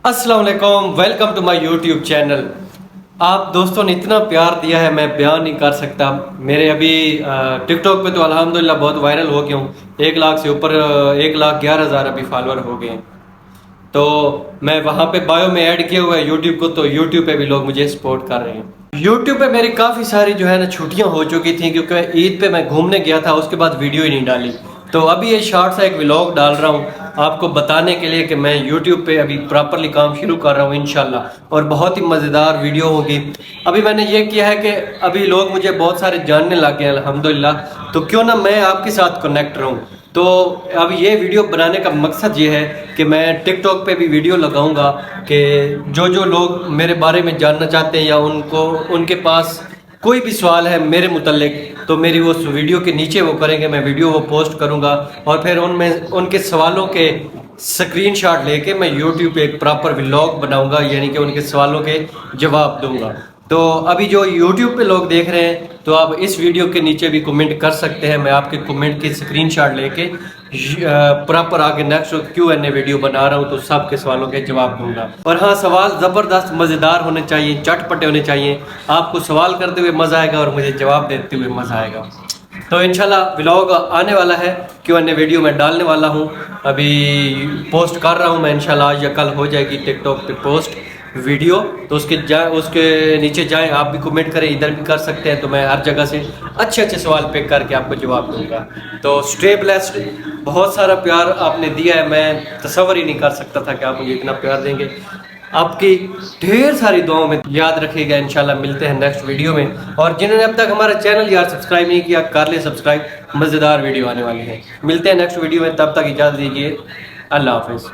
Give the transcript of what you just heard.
अस्सलाम वालेकुम, welcome to my YouTube channel. आप दोस्तों ने इतना प्यार दिया है, मैं बयान नहीं कर सकता। मेरे अभी टिकटॉक पे तो अल्हम्दुलिल्लाह बहुत वायरल हो गया हूँ। 1 लाख से ऊपर 1,11,000 अभी फॉलोअर हो गए हैं। तो मैं वहाँ पे बायो में ऐड किया हुआ है यूट्यूब को, तो यूट्यूब पे भी लोग मुझे सपोर्ट कर रहे हैं। यूट्यूब पे मेरी काफ़ी सारी जो है ना छुट्टियाँ हो चुकी थी, क्योंकि ईद पे मैं घूमने गया था, उसके बाद वीडियो ही नहीं डाली। तो अभी ये शॉर्ट सा एक व्लॉग डाल रहा हूँ आपको बताने के लिए कि मैं यूट्यूब पे अभी प्रॉपरली काम शुरू कर रहा हूँ इंशाल्लाह, और बहुत ही मज़ेदार वीडियो होगी। अभी मैंने ये किया है कि अभी लोग मुझे बहुत सारे जानने लग गए हैं अल्हम्दुलिल्लाह, तो क्यों ना मैं आपके साथ कनेक्ट रहूँ। तो अब ये वीडियो बनाने का मकसद ये है कि मैं टिकटॉक पे भी वीडियो लगाऊंगा कि जो लोग मेरे बारे में जानना चाहते हैं या उनके पास कोई भी सवाल है मेरे मुतल्लिक, तो मेरी उस वीडियो के नीचे वो करेंगे, मैं वीडियो वो पोस्ट करूंगा और फिर उनमें उनके सवालों के स्क्रीनशॉट लेके मैं यूट्यूब पे एक प्रॉपर व्लॉग बनाऊंगा, यानी कि उनके सवालों के जवाब दूंगा। तो अभी जो यूट्यूब पे लोग देख रहे हैं, तो आप इस वीडियो के नीचे भी कमेंट कर सकते हैं। मैं आपके कमेंट की स्क्रीनशॉट लेके प्रॉपर आगे नेक्स्ट Q&A वीडियो बना रहा हूँ, तो सबके सवालों के जवाब दूंगा। और हाँ, सवाल ज़बरदस्त मज़ेदार होने चाहिए, चटपटे होने चाहिए। आपको सवाल करते हुए मज़ा आएगा और मुझे जवाब देते हुए मज़ा आएगा। तो इंशाल्लाह व्लॉग आने वाला है, Q&A वीडियो मैं डालने वाला हूँ, अभी पोस्ट कर रहा हूँ मैं। इंशाल्लाह आज या कल हो जाएगी टिकटॉक पे पोस्ट वीडियो, तो उसके नीचे जाएं, आप भी कमेंट करें, इधर भी कर सकते हैं। तो मैं हर जगह से अच्छे अच्छे सवाल पिक करके आपको जवाब दूंगा। तो स्टे ब्लेस्ड, बहुत सारा प्यार आपने दिया है, मैं तसव्वुर ही नहीं कर सकता था कि आप मुझे इतना प्यार देंगे। आपकी ढेर सारी दुआओं में याद रखिएगा। इंशाल्लाह मिलते हैं नेक्स्ट वीडियो में, और जिन्होंने अब तक हमारा चैनल यार सब्सक्राइब नहीं किया, कर ले सब्सक्राइब, मज़ेदार वीडियो आने वाली है। मिलते हैं नेक्स्ट वीडियो में, तब तक इजाज़त दीजिए, अल्लाह हाफिज़।